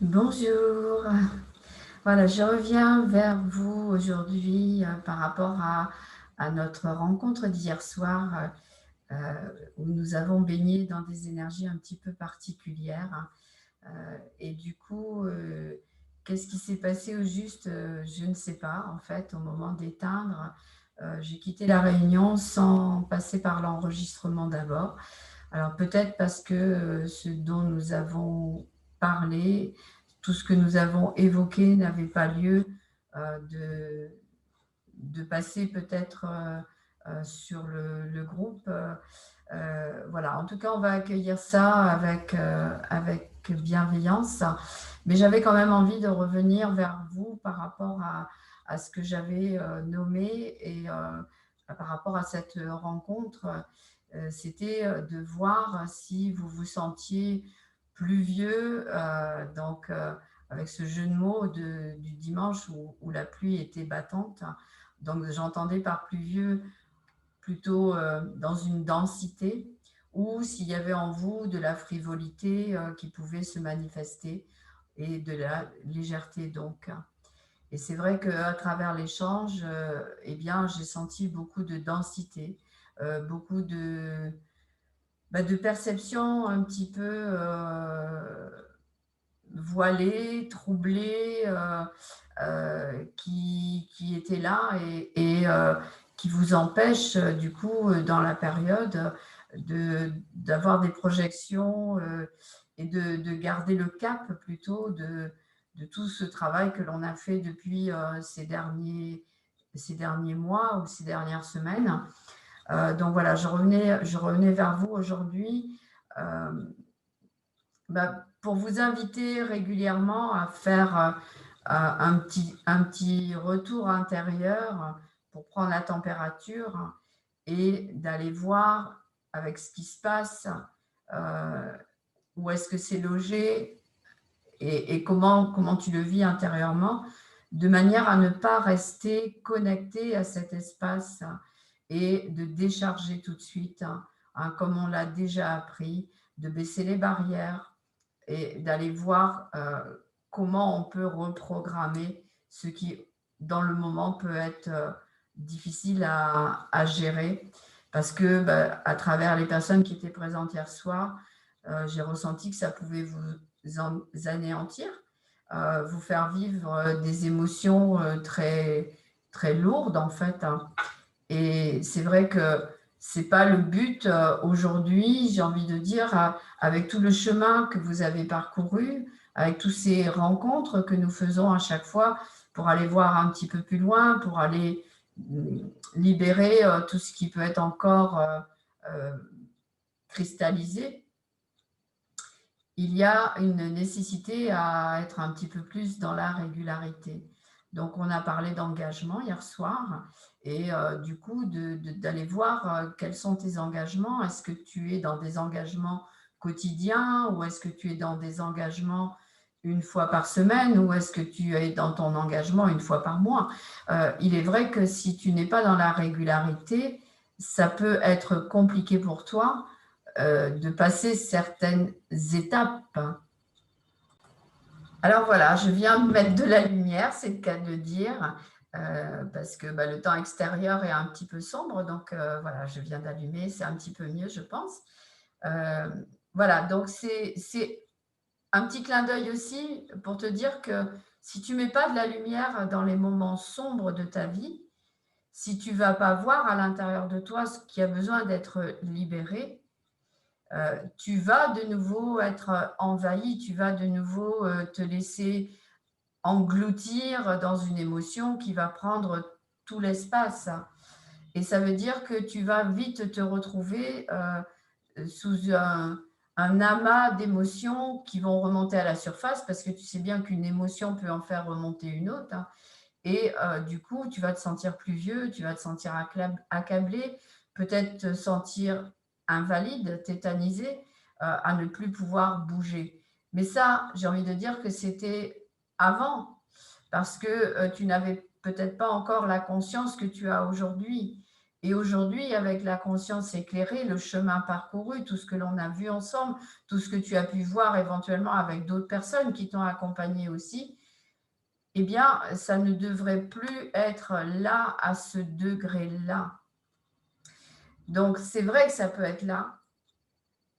Bonjour. Voilà, je reviens vers vous aujourd'hui par rapport à notre rencontre d'hier soir où nous avons baigné dans des énergies un petit peu particulières. Et du coup, qu'est-ce qui s'est passé au juste? Je ne sais pas. En fait, au moment d'éteindre, j'ai quitté la réunion sans passer par l'enregistrement d'abord. Alors peut-être parce que ce dont nous avons parlé, tout ce que nous avons évoqué n'avait pas lieu de passer peut-être sur le groupe. Voilà, en tout cas, on va accueillir ça avec bienveillance. Mais j'avais quand même envie de revenir vers vous par rapport à ce que j'avais nommé et par rapport à cette rencontre. C'était de voir si vous vous sentiez pluvieux, donc avec ce jeu de mots du dimanche où la pluie était battante. Donc j'entendais par pluvieux plutôt dans une densité, ou s'il y avait en vous de la frivolité qui pouvait se manifester et de la légèreté donc. Et c'est vrai qu'à travers l'échange, eh bien, j'ai senti beaucoup de densité, beaucoup de perception un petit peu voilée, troublée, qui était là et qui vous empêche, du coup, dans la période, d'avoir des projections et de garder le cap plutôt de tout ce travail que l'on a fait depuis ces derniers mois ou ces dernières semaines. Donc voilà, je revenais vers vous aujourd'hui euh, pour vous inviter régulièrement à faire un petit retour intérieur pour prendre la température et d'aller voir avec ce qui se passe, euh, où est-ce que c'est logé et comment tu le vis intérieurement, de manière à ne pas rester connecté à cet espace et de décharger tout de suite, comme on l'a déjà appris, de baisser les barrières et d'aller voir comment on peut reprogrammer ce qui, dans le moment, peut être difficile à gérer. Parce que à travers les personnes qui étaient présentes hier soir, j'ai ressenti que ça pouvait vous anéantir, vous faire vivre des émotions très, très lourdes en fait. Et c'est vrai que c'est pas le but aujourd'hui, j'ai envie de dire, avec tout le chemin que vous avez parcouru, avec toutes ces rencontres que nous faisons à chaque fois pour aller voir un petit peu plus loin, pour aller libérer tout ce qui peut être encore euh, cristallisé. Il y a une nécessité à être un petit peu plus dans la régularité. Donc, on a parlé d'engagement hier soir et du coup, d'aller voir quels sont tes engagements. Est-ce que tu es dans des engagements quotidiens ou est-ce que tu es dans des engagements une fois par semaine ou est-ce que tu es dans ton engagement une fois par mois? Il est vrai que si tu n'es pas dans la régularité, ça peut être compliqué pour toi de passer certaines étapes. Alors voilà, je viens de mettre de la lumière, c'est le cas de le dire, parce que le temps extérieur est un petit peu sombre, donc voilà, je viens d'allumer, c'est un petit peu mieux, je pense. Euh, voilà, donc c'est un petit clin d'œil aussi pour te dire que si tu mets pas de la lumière dans les moments sombres de ta vie, si tu vas pas voir à l'intérieur de toi ce qui a besoin d'être libéré, tu vas de nouveau être envahi, tu vas de nouveau te laisser engloutir dans une émotion qui va prendre tout l'espace. Et ça veut dire que tu vas vite te retrouver sous un amas d'émotions qui vont remonter à la surface parce que tu sais bien qu'une émotion peut en faire remonter une autre. Et du coup, tu vas te sentir plus vieux, tu vas te sentir accablé, peut-être te sentir invalide, tétanisé, à ne plus pouvoir bouger. Mais ça, j'ai envie de dire que c'était avant, parce que tu n'avais peut-être pas encore la conscience que tu as aujourd'hui. Et aujourd'hui, avec la conscience éclairée, le chemin parcouru, tout ce que l'on a vu ensemble, tout ce que tu as pu voir éventuellement avec d'autres personnes qui t'ont accompagné aussi, eh bien, ça ne devrait plus être là à ce degré-là. Donc, c'est vrai que ça peut être là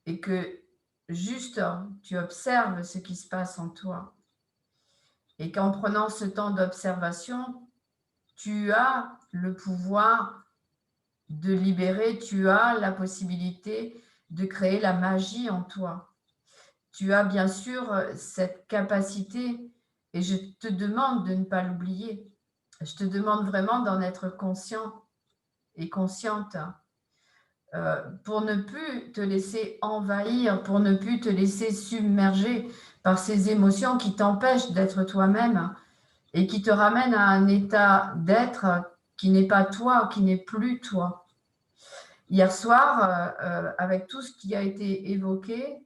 et que juste tu observes ce qui se passe en toi et qu'en prenant ce temps d'observation, tu as le pouvoir de libérer, tu as la possibilité de créer la magie en toi. Tu as bien sûr cette capacité et je te demande de ne pas l'oublier. Je te demande vraiment d'en être conscient et consciente pour ne plus te laisser envahir, pour ne plus te laisser submerger par ces émotions qui t'empêchent d'être toi-même et qui te ramènent à un état d'être qui n'est pas toi, qui n'est plus toi. Hier soir, avec tout ce qui a été évoqué,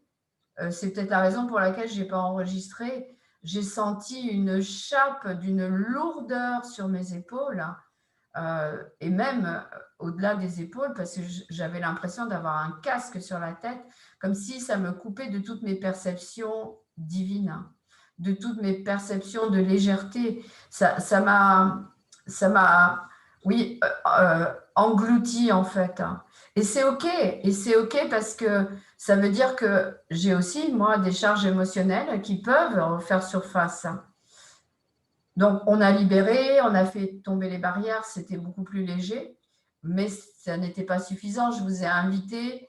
c'est peut-être la raison pour laquelle je n'ai pas enregistré, j'ai senti une chape d'une lourdeur sur mes épaules et même au-delà des épaules parce que j'avais l'impression d'avoir un casque sur la tête, comme si ça me coupait de toutes mes perceptions divines, de toutes mes perceptions de légèreté. Ça m'a, oui, englouti en fait. Et c'est OK parce que ça veut dire que j'ai aussi, moi, des charges émotionnelles qui peuvent faire surface. Donc, on a libéré, on a fait tomber les barrières, c'était beaucoup plus léger, mais ça n'était pas suffisant. Je vous ai invité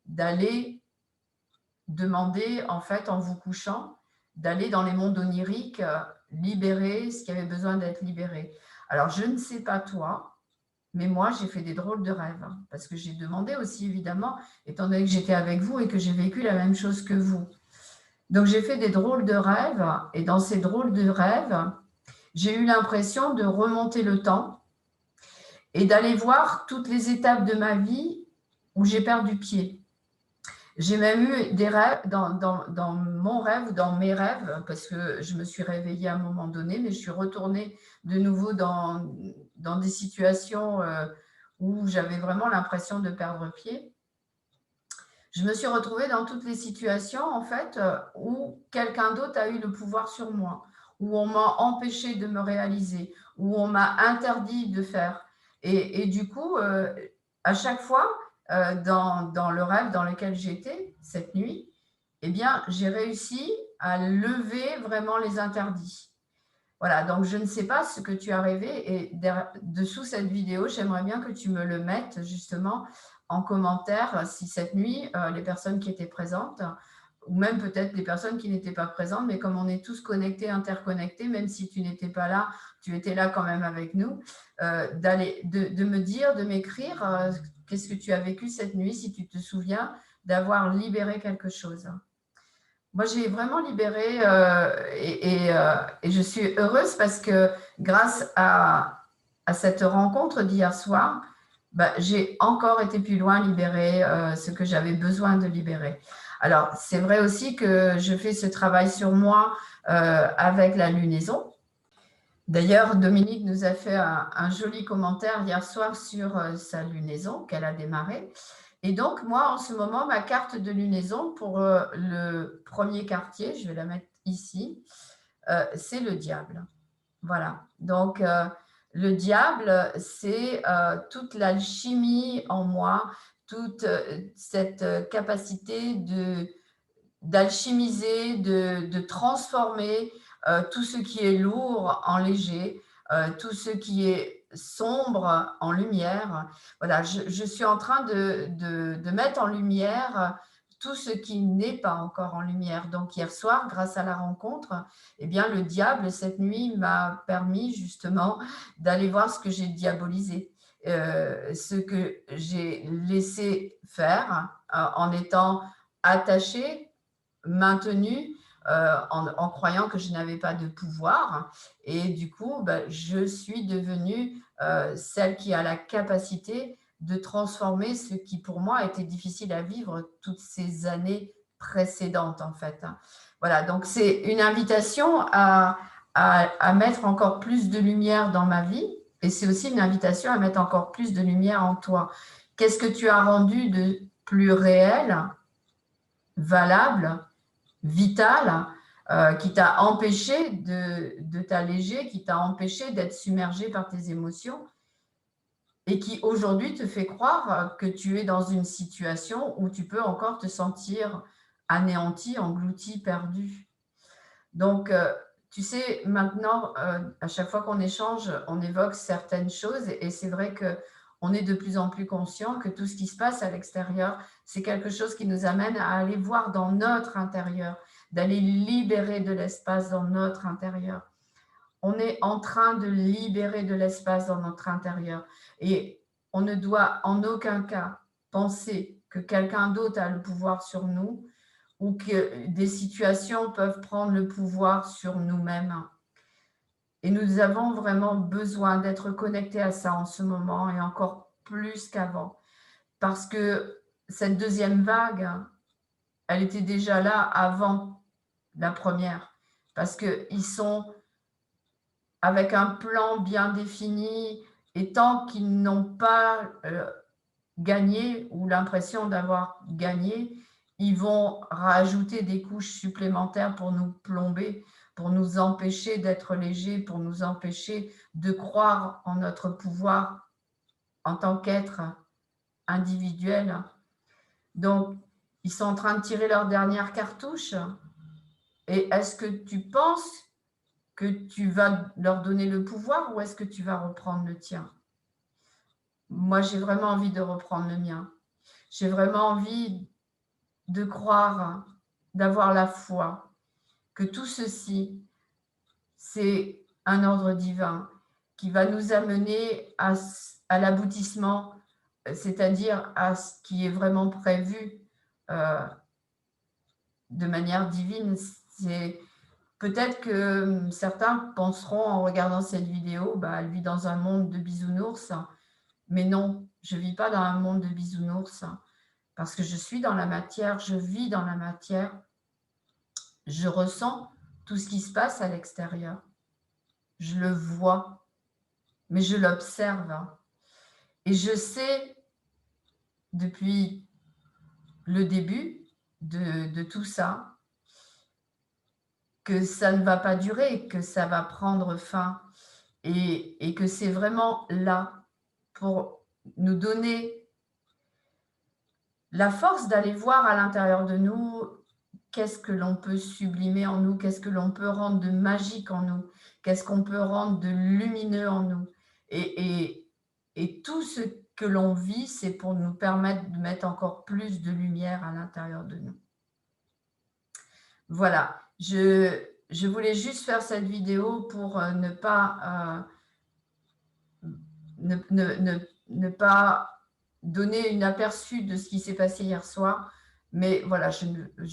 d'aller demander, en fait, en vous couchant, d'aller dans les mondes oniriques, libérer ce qui avait besoin d'être libéré. Alors, je ne sais pas toi, mais moi, j'ai fait des drôles de rêves, parce que j'ai demandé aussi, évidemment, étant donné que j'étais avec vous et que j'ai vécu la même chose que vous. Donc, j'ai fait des drôles de rêves, et dans ces drôles de rêves, j'ai eu l'impression de remonter le temps et d'aller voir toutes les étapes de ma vie où j'ai perdu pied. J'ai même eu des rêves, dans mon rêve ou dans mes rêves, parce que je me suis réveillée à un moment donné, mais je suis retournée de nouveau dans des situations où j'avais vraiment l'impression de perdre pied. Je me suis retrouvée dans toutes les situations, en fait, où quelqu'un d'autre a eu le pouvoir sur moi, où on m'a empêché de me réaliser, où on m'a interdit de faire. Et du coup, à chaque fois, dans le rêve dans lequel j'étais cette nuit, eh bien, j'ai réussi à lever vraiment les interdits. Voilà, donc je ne sais pas ce que tu as rêvé et dessous cette vidéo, j'aimerais bien que tu me le mettes justement en commentaire si cette nuit, les personnes qui étaient présentes, ou même peut-être les personnes qui n'étaient pas présentes, mais comme on est tous connectés, interconnectés, même si tu n'étais pas là, tu étais là quand même avec nous, de me dire, de m'écrire qu'est-ce que tu as vécu cette nuit, si tu te souviens d'avoir libéré quelque chose. Moi, j'ai vraiment libéré et je suis heureuse parce que grâce à cette rencontre d'hier soir, j'ai encore été plus loin, libérer ce que j'avais besoin de libérer. Alors, c'est vrai aussi que je fais ce travail sur moi avec la lunaison. D'ailleurs, Dominique nous a fait un joli commentaire hier soir sur sa lunaison qu'elle a démarrée. Et donc, moi, en ce moment, ma carte de lunaison pour le premier quartier, je vais la mettre ici, c'est le diable. Voilà. Donc, le diable, c'est toute l'alchimie en moi, toute cette capacité d'alchimiser, de transformer tout ce qui est lourd en léger, tout ce qui est sombre en lumière. Voilà, je suis en train de mettre en lumière tout ce qui n'est pas encore en lumière. Donc hier soir, grâce à la rencontre, eh bien, le diable, cette nuit, m'a permis justement d'aller voir ce que j'ai diabolisé, ce que j'ai laissé faire en étant attaché, maintenue en croyant que je n'avais pas de pouvoir. Et du coup, je suis devenue celle qui a la capacité de transformer ce qui, pour moi, était difficile à vivre toutes ces années précédentes, en fait. Voilà, donc c'est une invitation à mettre encore plus de lumière dans ma vie, Et c'est aussi une invitation à mettre encore plus de lumière en toi. Qu'est-ce que tu as rendu de plus réel, valable, vital, qui t'a empêché de t'alléger, qui t'a empêché d'être submergé par tes émotions et qui aujourd'hui te fait croire que tu es dans une situation où tu peux encore te sentir anéanti, englouti, perdu. Donc, tu sais, maintenant, à chaque fois qu'on échange, on évoque certaines choses et c'est vrai qu'on est de plus en plus conscient que tout ce qui se passe à l'extérieur, c'est quelque chose qui nous amène à aller voir dans notre intérieur, d'aller libérer de l'espace dans notre intérieur. On est en train de libérer de l'espace dans notre intérieur et on ne doit en aucun cas penser que quelqu'un d'autre a le pouvoir sur nous ou que des situations peuvent prendre le pouvoir sur nous-mêmes. Et nous avons vraiment besoin d'être connectés à ça en ce moment et encore plus qu'avant. Parce que cette deuxième vague, elle était déjà là avant la première. Parce qu'ils sont avec un plan bien défini et tant qu'ils n'ont pas gagné ou l'impression d'avoir gagné, ils vont rajouter des couches supplémentaires pour nous plomber, pour nous empêcher d'être légers, pour nous empêcher de croire en notre pouvoir en tant qu'être individuel. Donc, ils sont en train de tirer leur dernière cartouche. Et est-ce que tu penses que tu vas leur donner le pouvoir ou est-ce que tu vas reprendre le tien? Moi, j'ai vraiment envie de reprendre le mien. J'ai vraiment envie de croire, d'avoir la foi, que tout ceci, c'est un ordre divin qui va nous amener à l'aboutissement, c'est-à-dire à ce qui est vraiment prévu de manière divine. C'est peut-être que certains penseront en regardant cette vidéo, bah, elle vit dans un monde de bisounours, mais non, je ne vis pas dans un monde de bisounours parce que je suis dans la matière, je vis dans la matière, je ressens tout ce qui se passe à l'extérieur. Je le vois, mais je l'observe. Et je sais, depuis le début de tout ça, que ça ne va pas durer, que ça va prendre fin et que c'est vraiment là pour nous donner la force d'aller voir à l'intérieur de nous qu'est-ce que l'on peut sublimer en nous, qu'est-ce que l'on peut rendre de magique en nous, qu'est-ce qu'on peut rendre de lumineux en nous. Et tout ce que l'on vit, c'est pour nous permettre de mettre encore plus de lumière à l'intérieur de nous. Voilà, je voulais juste faire cette vidéo pour ne pas donner une aperçu de ce qui s'est passé hier soir. Mais voilà, je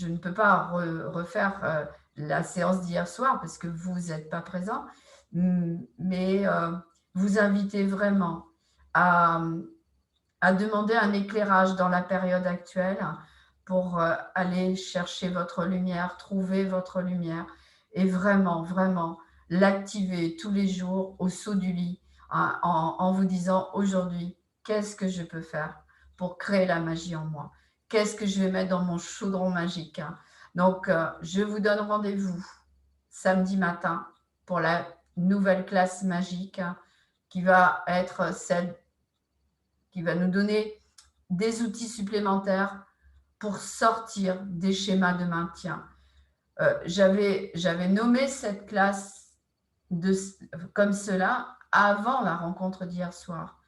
ne peux pas refaire la séance d'hier soir parce que vous n'êtes pas présent. Mais vous invitez vraiment à demander un éclairage dans la période actuelle pour aller chercher votre lumière, trouver votre lumière et vraiment, vraiment l'activer tous les jours au saut du lit en vous disant aujourd'hui, qu'est-ce que je peux faire pour créer la magie en moi? Qu'est-ce que je vais mettre dans mon chaudron magique? Donc, je vous donne rendez-vous samedi matin pour la nouvelle classe magique qui va être celle qui va nous donner des outils supplémentaires pour sortir des schémas de maintien. J'avais nommé cette classe comme cela avant la rencontre d'hier soir.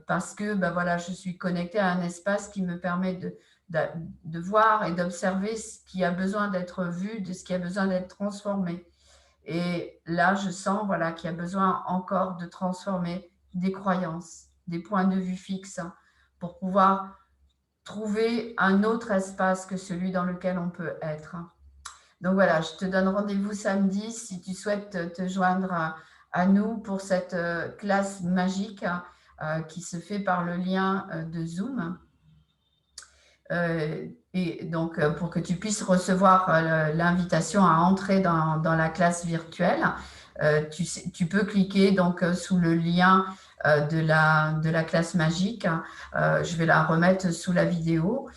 Parce que voilà, je suis connectée à un espace qui me permet de voir et d'observer ce qui a besoin d'être vu, de ce qui a besoin d'être transformé. Et là, je sens qu'il y a besoin encore de transformer des croyances, des points de vue fixes pour pouvoir trouver un autre espace que celui dans lequel on peut être. Donc voilà, je te donne rendez-vous samedi si tu souhaites te joindre à nous pour cette classe magique qui se fait par le lien de Zoom. Et donc, pour que tu puisses recevoir l'invitation à entrer dans la classe virtuelle, tu peux cliquer donc sous le lien de la classe magique. Je vais la remettre sous la vidéo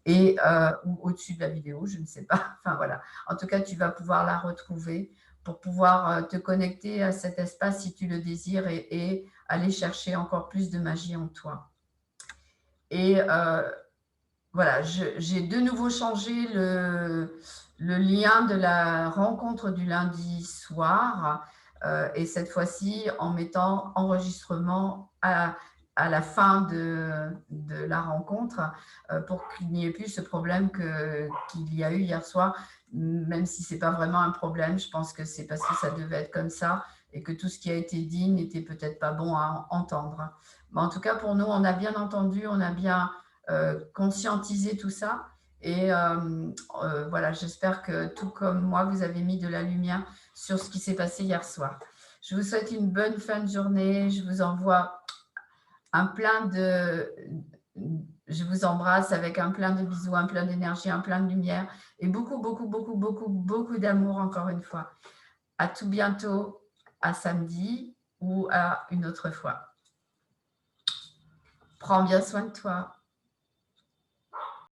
ou au-dessus de la vidéo, je ne sais pas. Enfin voilà. En tout cas, tu vas pouvoir la retrouver pour pouvoir te connecter à cet espace si tu le désires et aller chercher encore plus de magie en toi. Et voilà, j'ai de nouveau changé le lien de la rencontre du lundi soir et cette fois-ci en mettant enregistrement à la fin de la rencontre pour qu'il n'y ait plus ce problème qu'il y a eu hier soir, même si ce n'est pas vraiment un problème. Je pense que c'est parce que ça devait être comme ça et que tout ce qui a été dit n'était peut-être pas bon à entendre. Mais en tout cas, pour nous, on a bien entendu, on a bien conscientiser tout ça. Et voilà, j'espère que tout comme moi, vous avez mis de la lumière sur ce qui s'est passé hier soir. Je vous souhaite une bonne fin de journée. Je vous envoie je vous embrasse avec un plein de bisous, un plein d'énergie, un plein de lumière et beaucoup, beaucoup, beaucoup, beaucoup, beaucoup d'amour encore une fois. À tout bientôt, à samedi ou à une autre fois. Prends bien soin de toi.